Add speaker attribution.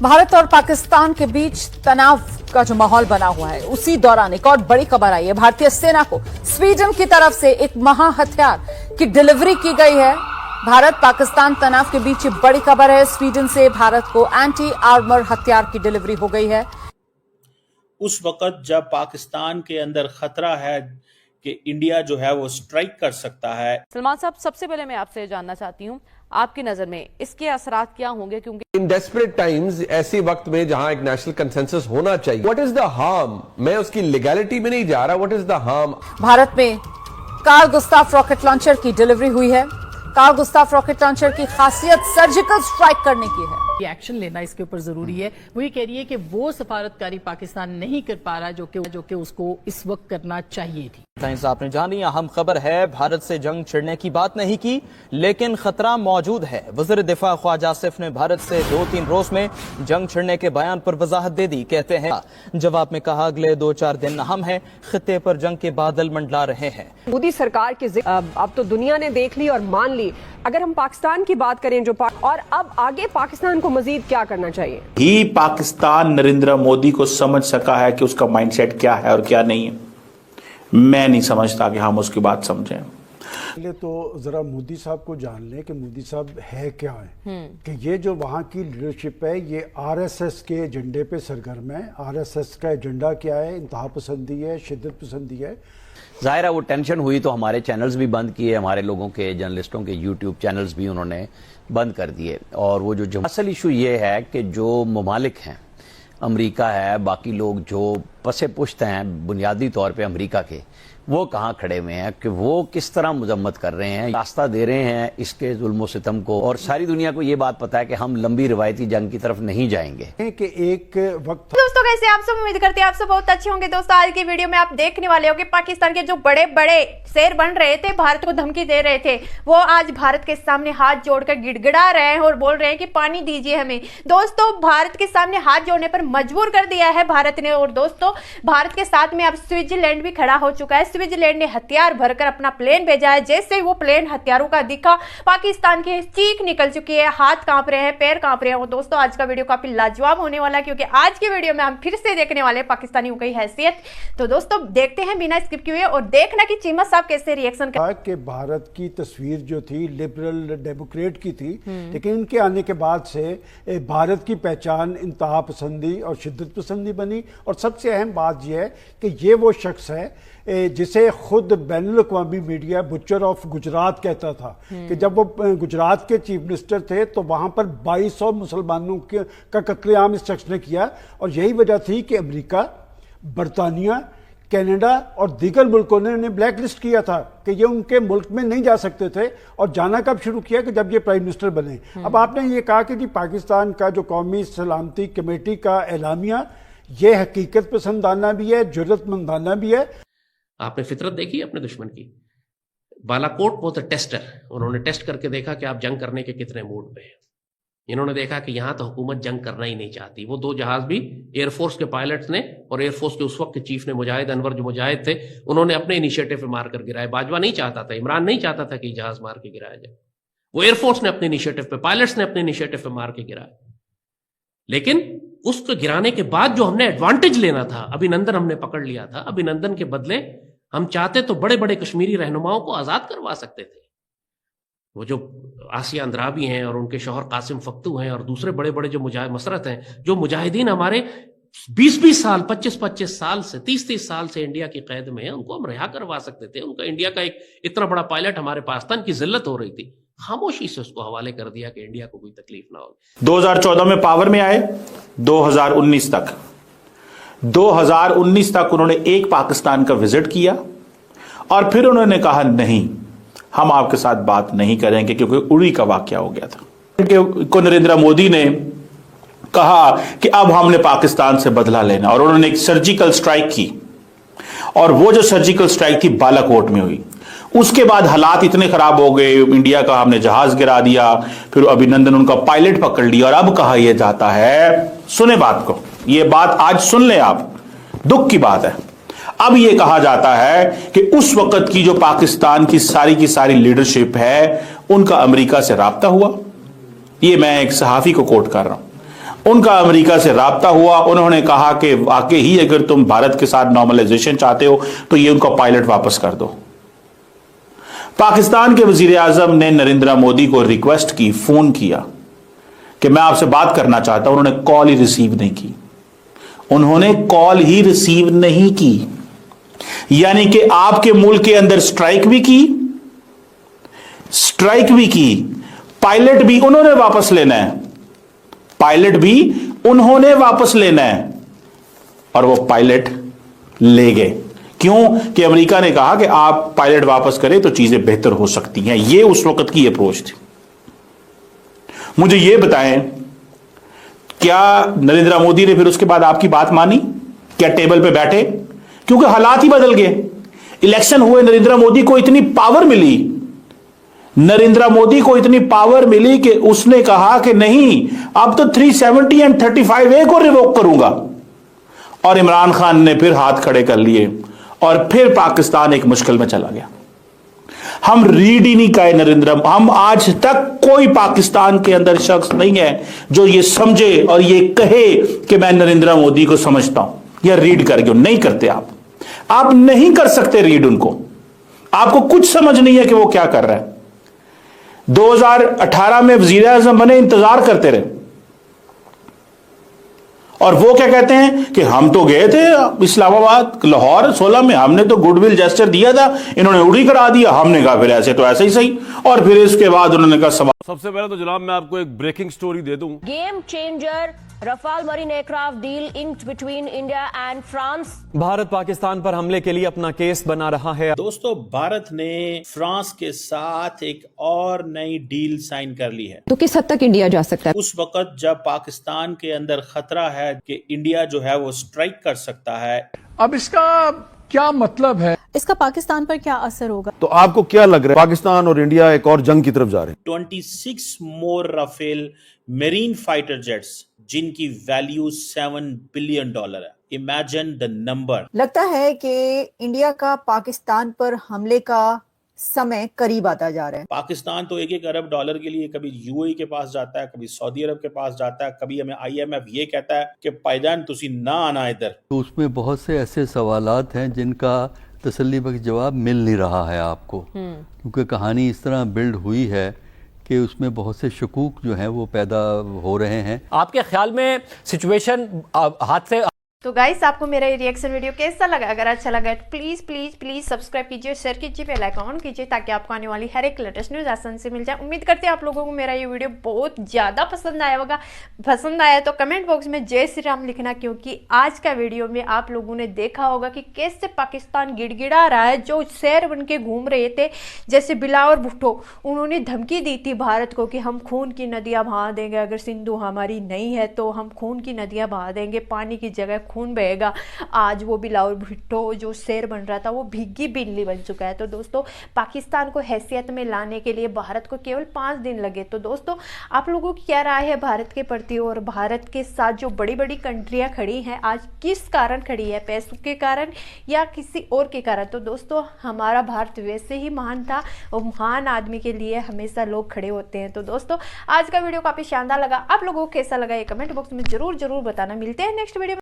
Speaker 1: भारत और पाकिस्तान के बीच तनाव का जो माहौल बना हुआ है, उसी दौरान एक और बड़ी खबर आई है। भारतीय सेना को स्वीडन की तरफ से एक महा हथियार की डिलीवरी की गई है। भारत पाकिस्तान तनाव के बीच बड़ी खबर है। स्वीडन से भारत को एंटी आर्मर हथियार की डिलीवरी हो गई है।
Speaker 2: उस वक्त जब पाकिस्तान के अंदर खतरा है कि इंडिया जो है वो स्ट्राइक कर सकता है।
Speaker 3: सलमान साहब, सबसे पहले मैं आपसे जानना चाहती हूँ, आपकी नजर में इसके असरात क्या होंगे? क्योंकि
Speaker 4: इन डेस्परेट टाइम्स, ऐसे वक्त में जहां एक नेशनल कंसेंसस होना चाहिए, व्हाट इज द हार्म? मैं उसकी लीगैलिटी में नहीं जा रहा, what is the harm?
Speaker 1: Bharat में कार्ल गुस्ताफ रॉकेट लॉन्चर की डिलीवरी हुई है। कार्ल गुस्ताफ रॉकेट लॉन्चर की खासियत सर्जिकल स्ट्राइक करने की है।
Speaker 5: एक्शन लेना इसके ऊपर जरूरी है। वो ये कह रही है कि वो सफारतकारी पाकिस्तान नहीं कर पा रहा जो कि उसको इस वक्त करना चाहिए थी।
Speaker 6: आपने जानी अहम खबर है, भारत से जंग छिड़ने की बात नहीं की, लेकिन खतरा मौजूद है। वज़ीर दिफा ख्वाजा आसिफ ने भारत से 2-3 रोज में जंग छिड़ने के बयान पर वजाहत दे दी। कहते हैं जवाब में कहा, अगले 2-4 दिन अहम है, खित्ते पर जंग के बादल मंडला रहे हैं।
Speaker 7: मोदी सरकार के अब तो दुनिया ने देख ली और मान ली। अगर हम पाकिस्तान की बात करें और अब आगे पाकिस्तान को मजीद क्या करना चाहिए?
Speaker 2: ही पाकिस्तान नरेंद्र मोदी को समझ सका है कि उसका माइंडसेट क्या है और क्या नहीं है। मैं नहीं समझता कि हम उसकी बात समझें।
Speaker 8: पहले तो जरा मोदी साहब को जान लें कि मोदी साहब है क्या है। कि ये जो वहाँ की लीडरशिप है, ये आरएसएस के एजेंडे पे सरगर्म है। आरएसएस का एजेंडा क्या है? इंतहा पसंदी है, शिद्दत पसंदी है।
Speaker 9: जाहिर है वो टेंशन हुई तो हमारे चैनल्स भी बंद किए, हमारे लोगों के जर्नलिस्टों के यूट्यूब चैनल्स भी उन्होंने बंद कर दिए। और वो जो असल इशू ये है कि जो ममालिक हैं, अमेरिका है, बाकी लोग जो पसे पुश्त हैं बुनियादी तौर पे अमेरिका के, वो कहाँ खड़े हुए हैं कि वो किस तरह मजम्मत कर रहे हैं, रास्ता दे रहे हैं इसके जुल्म सितम को। और सारी दुनिया को ये बात पता है कि हम लंबी रिवायती जंग की तरफ नहीं जाएंगे।
Speaker 8: कि एक वक्त
Speaker 10: दोस्तों कैसे आप सब, उम्मीद करते हैं आप सब बहुत अच्छे होंगे। दोस्तों आज की वीडियो में आप देखने वाले हो कि पाकिस्तान के जो बड़े बड़े शेर बन रहे थे, भारत को धमकी दे रहे थे, वो आज भारत के सामने हाथ जोड़कर गिड़गिड़ा रहे हैं और बोल रहे हैं कि पानी दीजिए हमें। दोस्तों भारत के सामने हाथ जोड़ने पर मजबूर कर दिया है भारत ने। और दोस्तों भारत के साथ में अब स्विट्जरलैंड भी खड़ा हो चुका है। स्विट्जरलैंड ने हथियार भरकर अपना प्लेन भेजा है। जैसे वो प्लेन हथियारों का दिखा, पाकिस्तान की चीख निकल चुकी है, हाथ कांप रहे हैं, पैर कांप रहे हैं। और दोस्तों आज का वीडियो काफी लाजवाब होने वाला है, क्योंकि आज की वीडियो में हम फिर से देखने वाले पाकिस्तानियों की हैसियत। तो दोस्तों देखते हैं बिना स्किप किए और देखना कि चीमा साहब कैसे रिएक्शन कर।
Speaker 8: कि भारत की तस्वीर जो थी लिबरल डेमोक्रेट की थी, लेकिन इनके आने के बाद से भारत की पहचान इंतहा पसंदी और शिद्दत पसंदी बनी। और सबसे अहम बात यह है कि ये वो शख्स है जिसे खुद बैनुल-अक़वामी मीडिया बुचर ऑफ गुजरात कहता था। कि जब वो गुजरात के चीफ मिनिस्टर थे तो वहां पर 2200 मुसलमानों का कत्लेआम इस शख्स ने किया। और यही वजह थी कि अमेरिका, बरतानिया, कनाडा और दीगर मुल्कों ने उन्हें ब्लैक लिस्ट किया था कि ये उनके मुल्क में नहीं जा सकते थे। और जाना कब शुरू किया? कि जब ये प्राइम मिनिस्टर बने। अब आपने ये कहा कि जी पाकिस्तान का जो कौमी सलामती कमेटी का एलामिया, ये हकीकत पसंदाना भी है, जुर्रतमंदाना भी है।
Speaker 11: आपने फितरत देखी अपने दुश्मन की? बालाकोट वो थे टेस्टर, उन्होंने टेस्ट करके देखा कि आप जंग करने के कितने मूड पे हैं। इन्होंने देखा कि यहां तो हुकूमत जंग करना ही नहीं चाहती। वो 2 जहाज भी एयरफोर्स के पायलट्स ने और एयरफोर्स के उस वक्त के चीफ ने, मुजाहिद अनवर जो मुजाहिद थे, उन्होंने अपने इनिशिएटिव पे मार कर गिराए। बाजवा नहीं चाहता था, इमरान नहीं चाहता था कि जहाज मार के गिराया जाए। वो एयरफोर्स ने अपने इनिशिएटिव पे, पायलट्स ने अपने इनिशिएटिव पे मार के गिराया। लेकिन उसको गिराने के बाद जो हमने एडवांटेज लेना था, अभिनंदन हमने पकड़ लिया था। अभिनंदन के बदले हम चाहते तो बड़े बड़े कश्मीरी रहनुमाओं को आजाद करवा सकते थे। वो जो आसिया अंद्राबी हैं और उनके शौहर कासिम फक्तू हैं और दूसरे बड़े बड़े जो मसरत हैं, जो मुजाहिदीन हमारे 20-20 साल, 25-25 साल से, 30-30 साल से इंडिया की कैद में है, उनको हम रिहा करवा सकते थे। उनका इंडिया का एक इतना बड़ा पायलट हमारे पास था, उनकी जिल्लत हो रही थी, खामोशी से उसको हवाले कर दिया कि इंडिया को कोई तकलीफ ना हो।
Speaker 2: 2014 में पावर में आए, 2019 तक उन्होंने एक पाकिस्तान का विजिट किया और फिर उन्होंने कहा नहीं, हम आपके साथ बात नहीं करेंगे, क्योंकि उड़ी का वाकया हो गया था। को नरेंद्र मोदी ने कहा कि अब हमने पाकिस्तान से बदला लेना, और उन्होंने एक सर्जिकल स्ट्राइक की। और वो जो सर्जिकल स्ट्राइक थी बालाकोट में हुई। उसके बाद हालात इतने खराब हो गए, इंडिया का हमने जहाज गिरा दिया, फिर अभिनंदन उनका पायलट पकड़ लिया। और अब कहा यह जाता है, सुने बात को, यह बात आज सुन ले आप, दुख की बात है। अब यह कहा जाता है कि उस वक्त की जो पाकिस्तान की सारी लीडरशिप है, उनका अमेरिका से राब्ता हुआ। ये मैं एक सहाफी को कोट कर रहा हूं। उनका अमेरिका से राब्ता हुआ। उन्होंने कहा कि वाकई ही अगर तुम भारत के साथ नॉर्मलाइजेशन चाहते हो तो ये उनका पायलट वापस कर दो। पाकिस्तान के वजीर आजम ने नरेंद्र मोदी को रिक्वेस्ट की, फोन किया कि मैं आपसे बात करना चाहता हूं। उन्होंने कॉल ही रिसीव नहीं की। उन्होंने कॉल ही रिसीव नहीं की, यानी कि आपके मुल्क के अंदर स्ट्राइक भी की, पायलट भी उन्होंने वापस लेना है, और वो पायलट ले गए। क्यों? कि अमेरिका ने कहा कि आप पायलट वापस करें तो चीजें बेहतर हो सकती हैं। ये उस वक्त की अप्रोच थी। मुझे ये बताएं, क्या नरेंद्र मोदी ने फिर उसके बाद आपकी बात मानी? क्या टेबल पे बैठे? क्योंकि हालात ही बदल गए। इलेक्शन हुए, नरेंद्र मोदी को इतनी पावर मिली कि उसने कहा कि नहीं, अब तो 370 एंड 35A को रिवोक करूंगा। और इमरान खान ने फिर हाथ खड़े कर लिए और फिर पाकिस्तान एक मुश्किल में चला गया। हम रीड ही नहीं कहे हम आज तक कोई पाकिस्तान के अंदर शख्स नहीं है जो ये समझे और ये कहे कि मैं नरेंद्र मोदी को समझता हूं या रीड करके। नहीं करते आप नहीं कर सकते रीड उनको। आपको कुछ समझ नहीं है कि वो क्या कर रहा है। 2018 में वजीर आजम बने, इंतजार करते रहे, और वो क्या कहते हैं कि हम तो गए थे इस्लामाबाद, लाहौर 16 में, हमने तो गुडविल जेस्चर दिया था, इन्होंने उड़ी करा दिया। हमने कहा फिर ऐसे तो ऐसे ही सही। और फिर इसके बाद उन्होंने कहा
Speaker 12: सबसे पहले तो जनाब मैं आपको एक ब्रेकिंग स्टोरी दे दूं।
Speaker 13: Game changer Rafale marine aircraft deal inked between India and France.
Speaker 6: Bharat Pakistan पर हमले के लिए अपना केस बना रहा है।
Speaker 2: दोस्तों, भारत ने फ्रांस के साथ एक और नई डील साइन कर ली है।
Speaker 7: तो किस हद तक इंडिया जा सकता है?
Speaker 2: उस वक्त जब पाकिस्तान के अंदर खतरा है कि इंडिया जो है वो स्ट्राइक कर सकता है।
Speaker 12: अब इसका क्या मतलब है?
Speaker 5: इसका पाकिस्तान पर क्या असर होगा?
Speaker 12: तो आपको क्या लग रहा है, पाकिस्तान और इंडिया एक और जंग की तरफ जा रहे हैं?
Speaker 2: 26 मोर राफेल मेरीन फाइटर जेट्स जिनकी वैल्यू $7 बिलियन है। Imagine the number.
Speaker 1: लगता है कि इंडिया का पाकिस्तान पर हमले का समय करीब आता जा रहा है।
Speaker 2: पाकिस्तान तो $1 अरब के लिए कभी यूएई के पास जाता है, कभी सऊदी अरब के पास जाता है, कभी हमें IMF ये कहता है कि पायदान तुसी ना आना इधर।
Speaker 14: तो उसमें बहुत से ऐसे सवालात हैं जिनका तसल्ली बख्श जवाब मिल नहीं रहा है आपको, क्योंकि कहानी इस तरह बिल्ड हुई है कि उसमें बहुत से शकूक जो हैं वो पैदा हो रहे हैं।
Speaker 6: आपके ख्याल में सिचुएशन हाथ से
Speaker 10: तो गाइस, आपको मेरा ये रिएक्शन वीडियो कैसा लगा? अगर अच्छा लगा तो प्लीज प्लीज प्लीज सब्सक्राइब कीजिए, शेयर कीजिए, बेल आइकन ऑन कीजिए ताकि आपको आने वाली हर एक लेटेस्ट न्यूज आसान से मिल जाए। उम्मीद करते हैं आप लोगों को मेरा ये वीडियो बहुत ज़्यादा पसंद आया होगा। पसंद आया तो कमेंट बॉक्स में जय श्री राम लिखना, क्योंकि आज का वीडियो में आप लोगों ने देखा होगा कि कैसे पाकिस्तान गिड़गिड़ा रहा है। जो शेर बन के घूम रहे थे जैसे बिलावर भुट्टो, उन्होंने धमकी दी थी भारत को कि हम खून की नदियाँ बहा देंगे, अगर सिंधु हमारी नहीं है तो हम खून की नदियाँ बहा देंगे, पानी की जगह खून बहेगा। आज वो बिलावर भुट्टो जो शेर बन रहा था वो भीगी बिल्ली बन चुका है। तो दोस्तों, पाकिस्तान को हैसियत में लाने के लिए भारत को केवल 5 दिन लगे। तो दोस्तों, आप लोगों की क्या राय है भारत के प्रति? और भारत के साथ जो बड़ी बड़ी कंट्रियां खड़ी हैं आज किस कारण खड़ी है? पैसों के कारण या किसी और के कारण? तो दोस्तों, हमारा भारत वैसे ही महान था और महान आदमी के लिए हमेशा लोग खड़े होते हैं। तो दोस्तों, आज का वीडियो काफी शानदार लगा। आप लोगों को कैसा लगा ये कमेंट बॉक्स में जरूर बताना। मिलते हैं नेक्स्ट वीडियो में।